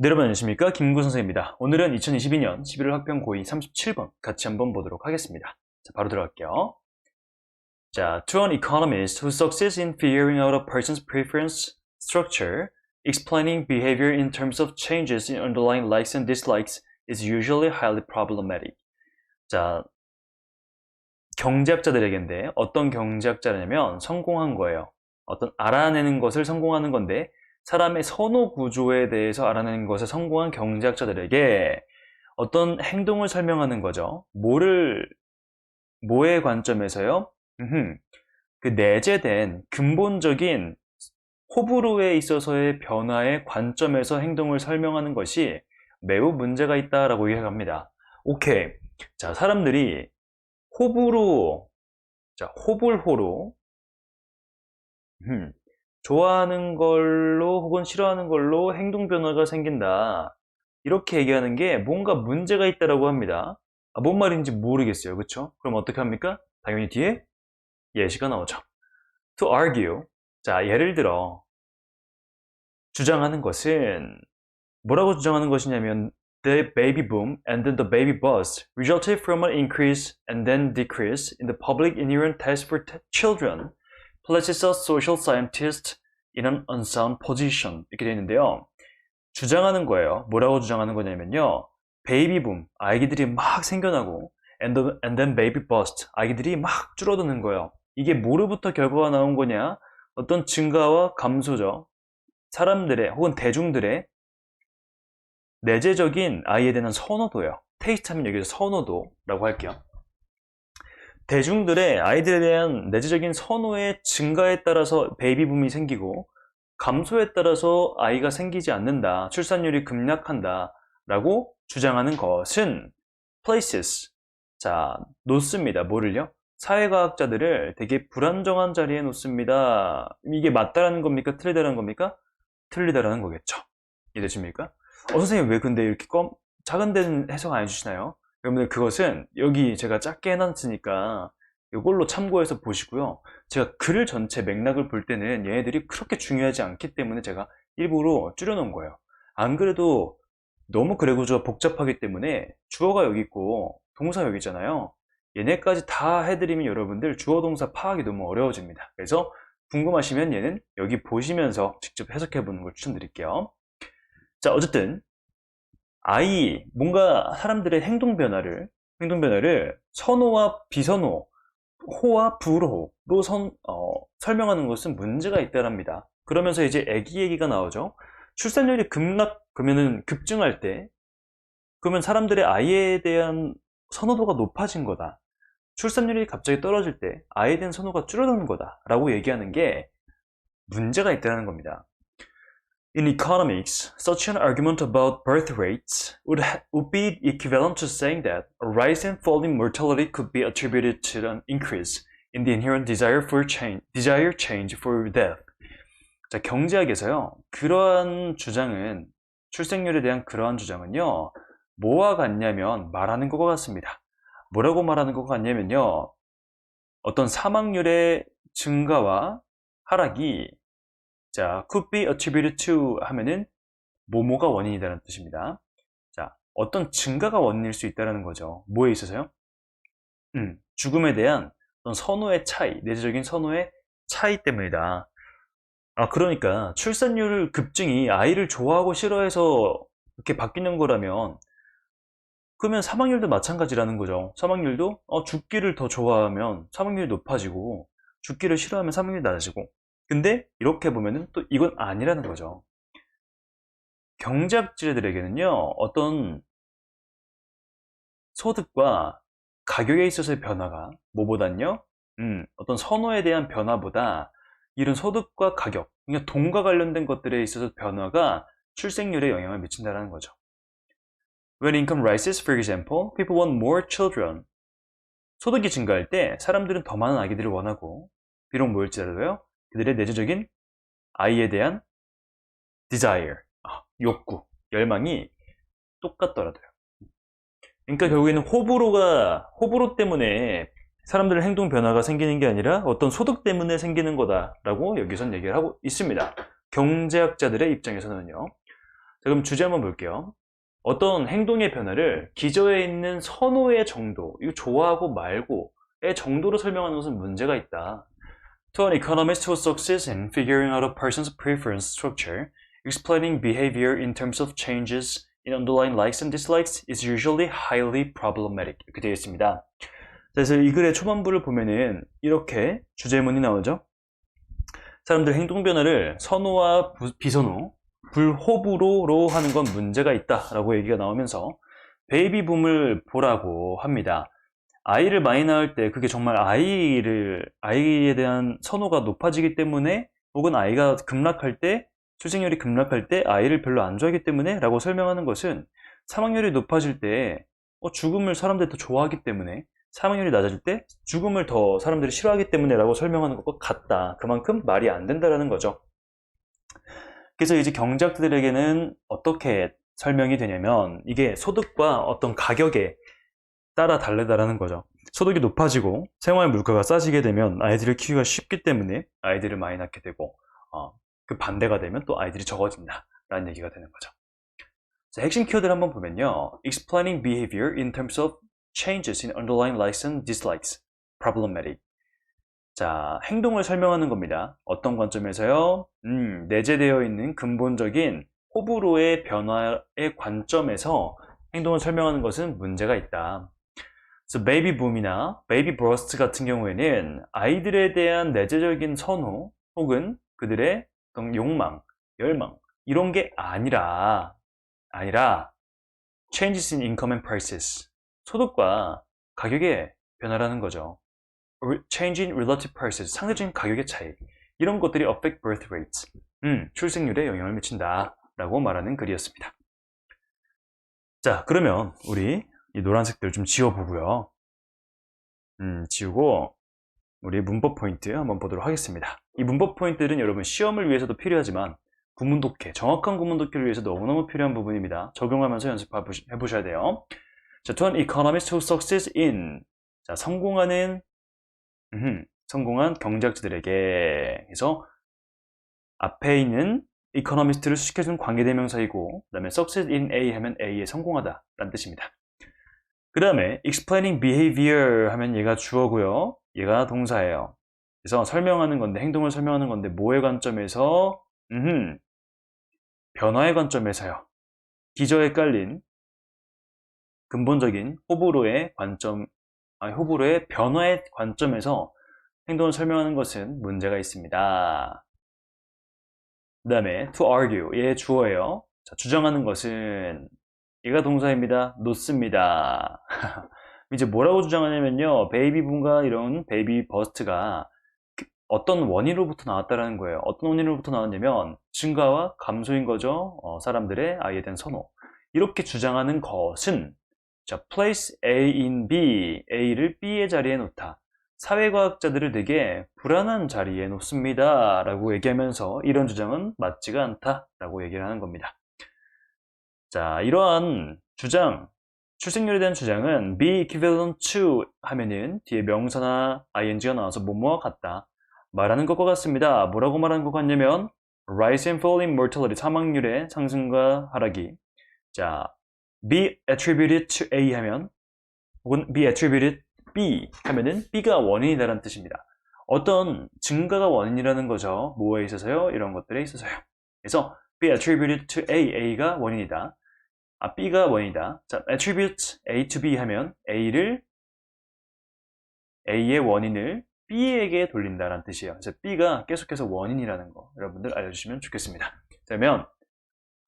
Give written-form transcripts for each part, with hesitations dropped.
네, 여러분 안녕하십니까? 김구 선생입니다. 오늘은 2022년 11월 학평 고2 37번 같이 한번 보도록 하겠습니다. 자, 바로 들어갈게요. 자, to an economist who succeeds in figuring out a person's preference structure, explaining behavior in terms of changes in underlying likes and dislikes is usually highly problematic. 자, 경제학자들에게인데 어떤 경제학자냐면 성공한 거예요. 어떤 알아내는 것을 성공하는 건데 사람의 선호 구조에 대해서 알아내는 것에 성공한 경제학자들에게 어떤 행동을 설명하는 거죠. 뭐의 관점에서요? 그 내재된 근본적인 호불호에 있어서의 변화의 관점에서 행동을 설명하는 것이 매우 문제가 있다라고 이야기합니다. 오케이. 자, 사람들이 호불호, 자, 호불호로, 좋아하는 걸로 혹은 싫어하는 걸로 행동 변화가 생긴다. 이렇게 얘기하는 게 뭔가 문제가 있다라고 합니다. 뭔 말인지 모르겠어요. 그쵸? 그럼 어떻게 합니까? 당연히 뒤에 예시가 나오죠. To argue. 자, 예를 들어 주장하는 것은 뭐라고 주장하는 것이냐면 The baby boom and then the baby bust resulted from an increase and then decrease in the public inherent taste for children places a social scientist in an unsound position 이렇게 되어 있는데요. 주장하는 거예요. 뭐라고 주장하는 거냐면요. 베이비 붐, 아기들이 막 생겨나고 and then baby bust, 아기들이 막 줄어드는 거예요. 이게 뭐로부터 결과가 나온 거냐? 어떤 증가와 감소죠. 사람들의 혹은 대중들의 내재적인 아이에 대한 선호도예요. 테이스트 하면 여기서 선호도라고 할게요. 대중들의 아이들에 대한 내재적인 선호의 증가에 따라서 베이비붐이 생기고 감소에 따라서 아이가 생기지 않는다, 출산율이 급락한다 라고 주장하는 것은 places, 자, 놓습니다. 뭐를요? 사회과학자들을 되게 불안정한 자리에 놓습니다. 이게 맞다라는 겁니까? 틀리다라는 겁니까? 틀리다라는 거겠죠. 이해되십니까? 선생님 왜 근데 이렇게 작은 데는 해석 안 해주시나요? 여러분들 그것은 여기 제가 작게 해놨으니까 이걸로 참고해서 보시고요. 제가 글 전체 맥락을 볼 때는 얘네들이 그렇게 중요하지 않기 때문에 제가 일부러 줄여놓은 거예요. 안 그래도 너무 글의 구조가 복잡하기 때문에 주어가 여기 있고 동사 여기 있잖아요. 얘네까지 다 해드리면 여러분들 주어 동사 파악이 너무 어려워집니다. 그래서 궁금하시면 얘는 여기 보시면서 직접 해석해보는 걸 추천드릴게요. 자, 어쨌든 뭔가 사람들의 행동 변화를 선호와 비선호, 호와 불호로 설명하는 것은 문제가 있다랍니다. 그러면서 이제 애기 얘기가 나오죠. 출산율이 그러면은 급증할 때, 그러면 사람들의 아이에 대한 선호도가 높아진 거다. 출산율이 갑자기 떨어질 때 아이에 대한 선호가 줄어드는 거다라고 얘기하는 게 문제가 있다는 겁니다. In economics, such an argument about birth rates would be equivalent to saying that a rise and fall in mortality could be attributed to an increase in the inherent desire change for death. 자, 경제학에서요, 출생률에 대한 그러한 주장은요, 뭐와 같냐면 말하는 것과 같습니다. 뭐라고 말하는 것과 같냐면요, 어떤 사망률의 증가와 하락이 자, could be attributed to 하면은 뭐뭐가 원인이라는 뜻입니다. 자, 어떤 증가가 원인일 수 있다는 거죠. 뭐에 있어서요? 죽음에 대한 어떤 선호의 차이, 내재적인 선호의 차이 때문이다. 그러니까 출산율 급증이 아이를 좋아하고 싫어해서 이렇게 바뀌는 거라면 그러면 사망률도 마찬가지라는 거죠. 사망률도 죽기를 더 좋아하면 사망률이 높아지고 죽기를 싫어하면 사망률이 낮아지고 근데 이렇게 보면은 또 이건 아니라는 거죠. 경제학자들에게는요, 어떤 소득과 가격에 있어서의 변화가 뭐보단요, 어떤 선호에 대한 변화보다 이런 소득과 가격, 그러니까 돈과 관련된 것들에 있어서 변화가 출생률에 영향을 미친다는 거죠. When income rises, for example, people want more children. 소득이 증가할 때 사람들은 더 많은 아기들을 원하고 비록 뭐일지라도요, 그들의 내재적인 아이에 대한 desire, 욕구, 열망이 똑같더라도요. 그러니까 결국에는 호불호 때문에 사람들의 행동 변화가 생기는 게 아니라 어떤 소득 때문에 생기는 거다라고 여기선 얘기를 하고 있습니다. 경제학자들의 입장에서는요. 자, 그럼 주제 한번 볼게요. 어떤 행동의 변화를 기저에 있는 선호의 정도, 이거 좋아하고 말고의 정도로 설명하는 것은 문제가 있다. To an economist who succeeds in figuring out a person's preference structure, explaining behavior in terms of changes in underlying likes and dislikes is usually highly problematic. 이렇게 되어 있습니다. 그래서 이 글의 초반부를 보면은 이렇게 주제문이 나오죠. 사람들 행동 변화를 선호와 비선호, 불호불호로 하는 건 문제가 있다라고 얘기가 나오면서 베이비 붐을 보라고 합니다. 아이를 많이 낳을 때 그게 정말 아이에 대한 선호가 높아지기 때문에 혹은 아이가 급락할 때, 출생률이 급락할 때 아이를 별로 안 좋아하기 때문에 라고 설명하는 것은 사망률이 높아질 때 죽음을 사람들이 더 좋아하기 때문에, 사망률이 낮아질 때 죽음을 더 사람들이 싫어하기 때문에 라고 설명하는 것과 같다. 그만큼 말이 안 된다라는 거죠. 그래서 이제 경제학자들에게는 어떻게 설명이 되냐면 이게 소득과 어떤 가격에 따라 다르다라는 거죠. 소득이 높아지고 생활 물가가 싸지게 되면 아이들을 키우기가 쉽기 때문에 아이들을 많이 낳게 되고, 그 반대가 되면 또 아이들이 적어진다 라는 얘기가 되는 거죠. 자, 핵심 키워드를 한번 보면요. Explaining behavior in terms of changes in underlying likes and dislikes. Problematic. 자, 행동을 설명하는 겁니다. 어떤 관점에서요? 내재되어 있는 근본적인 호불호의 변화의 관점에서 행동을 설명하는 것은 문제가 있다. 그래서 베이비 붐이나 베이비 버스트 같은 경우에는 아이들에 대한 내재적인 선호 혹은 그들의 어떤 욕망, 열망 이런 게 아니라 changes in income and prices, 소득과 가격의 변화라는 거죠. Change in relative prices, 상대적인 가격의 차이, 이런 것들이 affect birth rates, 출생률에 영향을 미친다 라고 말하는 글이었습니다. 자, 그러면 우리 이 노란색들 좀 지워보고요. 지우고 우리 문법 포인트 한번 보도록 하겠습니다. 이 문법 포인트들은 여러분 시험을 위해서도 필요하지만 구문 독해, 정확한 구문 독해를 위해서 너무너무 필요한 부분입니다. 적용하면서 연습해 보셔야 돼요. 자, to an economist who succeeds in, 자, 성공한 경제학자들에게, 그래서 앞에 있는 economist를 수식해준 관계대명사이고, 그 다음에 succeed in A 하면 A에 성공하다 라는 뜻입니다. 그 다음에 explaining behavior 하면 얘가 주어고요, 얘가 동사예요. 그래서 설명하는 건데, 행동을 설명하는 건데 뭐의 관점에서? 변화의 관점에서요. 기저에 깔린 근본적인 호불호의 변화의 관점에서 행동을 설명하는 것은 문제가 있습니다. 그 다음에 to argue, 얘 주어예요. 자, 주장하는 것은, 얘가 동사입니다. 놓습니다. 이제 뭐라고 주장하냐면요, 베이비붐과 이런 베이비 버스트가 어떤 원인으로부터 나왔다라는 거예요. 어떤 원인으로부터 나왔냐면 증가와 감소인 거죠. 사람들의 아이에 대한 선호. 이렇게 주장하는 것은, 자, place A in B, A를 B의 자리에 놓다. 사회과학자들을 되게 불안한 자리에 놓습니다 라고 얘기하면서 이런 주장은 맞지가 않다 라고 얘기를 하는 겁니다. 자, 이러한 주장, 출생률에 대한 주장은 be equivalent to 하면은 뒤에 명사나 ing가 나와서 뭐뭐와 같다 말하는 것과 같습니다. 뭐라고 말하는 것 같냐면 rise and fall in mortality, 사망률의 상승과 하락이, 자, be attributed to A 하면, 혹은 be attributed B 하면은 B가 원인이다라는 뜻입니다. 어떤 증가가 원인이라는 거죠. 뭐에 있어서요? 이런 것들에 있어서요. 그래서 be attributed to A, A가 원인이다. B가 원인이다. 자, attribute A to B 하면 A의 원인을 B에게 돌린다라는 뜻이에요. 그래서 B가 계속해서 원인이라는 거 여러분들 알려주시면 좋겠습니다. 그러면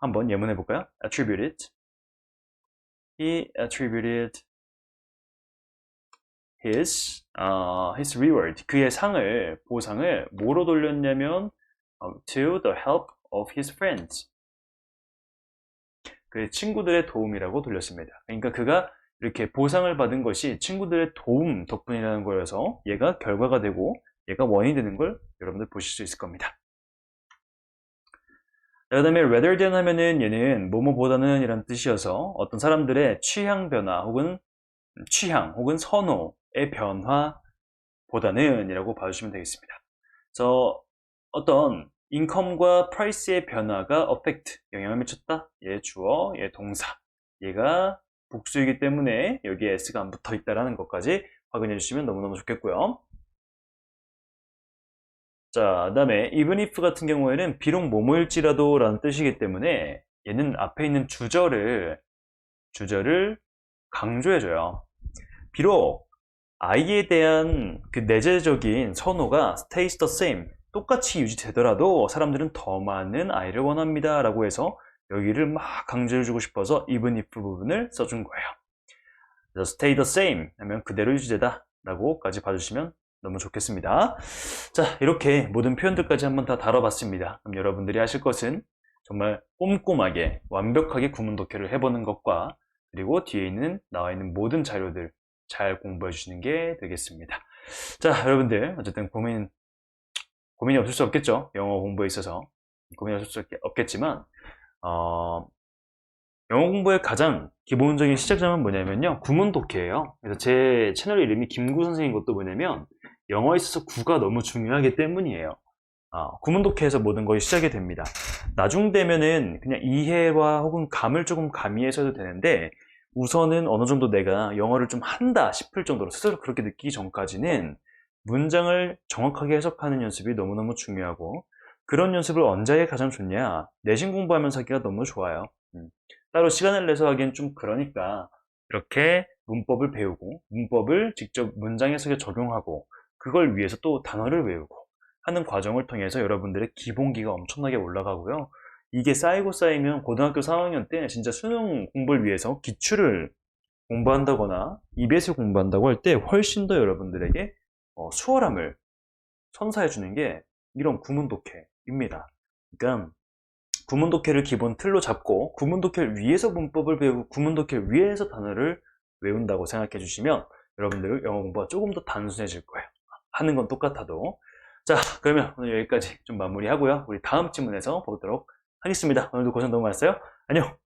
한번 예문해 볼까요? attributed, he attributed his reward, 그의 보상을 뭐로 돌렸냐면 to the help of his friends, 그의 친구들의 도움이라고 돌렸습니다. 그러니까 그가 이렇게 보상을 받은 것이 친구들의 도움 덕분이라는 거여서 얘가 결과가 되고 얘가 원인이 되는 걸 여러분들 보실 수 있을 겁니다. 그 다음에 rather than 하면은 얘는 뭐뭐보다는 이란 뜻이어서 어떤 사람들의 취향 변화 혹은 선호의 변화보다는 이라고 봐주시면 되겠습니다. 그래서 어떤 income과 price의 변화가 affect, 영향을 미쳤다. 얘 주어, 얘 동사. 얘가 복수이기 때문에 여기에 s가 안 붙어 있다라는 것까지 확인해 주시면 너무너무 좋겠고요. 자, 그 다음에 even if 같은 경우에는 비록 뭐뭐일지라도 라는 뜻이기 때문에 얘는 앞에 있는 주절을 강조해줘요. 비록 I에 대한 그 내재적인 선호가 stays the same, 똑같이 유지되더라도 사람들은 더 많은 I를 원합니다 라고 해서 여기를 막 강조해주고 싶어서 even if 부분을 써준 거예요. 그래서 stay the same 하면 그대로 유지되다 라고까지 봐주시면 너무 좋겠습니다. 자, 이렇게 모든 표현들까지 한번 다 다뤄봤습니다. 그럼 여러분들이 하실 것은 정말 꼼꼼하게 완벽하게 구문 독해를 해보는 것과 그리고 뒤에 있는 나와 있는 모든 자료들 잘 공부해 주시는 게 되겠습니다. 자, 여러분들 어쨌든 고민이 없을 수 없겠죠. 영어 공부에 있어서 고민이 없을 수 없겠지만 영어 공부의 가장 기본적인 시작점은 뭐냐면요, 구문 독해예요. 그래서 제 채널 이름이 김구 선생인 것도 뭐냐면 영어에 있어서 구가 너무 중요하기 때문이에요. 구문 독해에서 모든 것이 시작이 됩니다. 나중 되면은 그냥 이해와 혹은 감을 조금 가미해서 해도 되는데 우선은 어느 정도 내가 영어를 좀 한다 싶을 정도로 스스로 그렇게 느끼기 전까지는 문장을 정확하게 해석하는 연습이 너무너무 중요하고, 그런 연습을 언제 하기가 가장 좋냐, 내신 공부하면서 하기가 너무 좋아요. 따로 시간을 내서 하기엔 좀 그러니까 이렇게 문법을 배우고 문법을 직접 문장 해석에 적용하고 그걸 위해서 또 단어를 외우고 하는 과정을 통해서 여러분들의 기본기가 엄청나게 올라가고요. 이게 쌓이고 쌓이면 고등학교 4학년 때 진짜 수능 공부를 위해서 기출을 공부한다거나 EBS를 공부한다고 할 때 훨씬 더 여러분들에게 수월함을 선사해 주는 게 이런 구문 독해입니다. 그러니까 구문 독해를 기본 틀로 잡고 구문 독해를 위해서 문법을 배우고 구문 독해를 위해서 단어를 외운다고 생각해 주시면 여러분들 영어 공부가 조금 더 단순해질 거예요. 하는 건 똑같아도. 자, 그러면 오늘 여기까지 좀 마무리하고요. 우리 다음 질문에서 보도록 하겠습니다. 오늘도 고생 너무 많았어요. 안녕!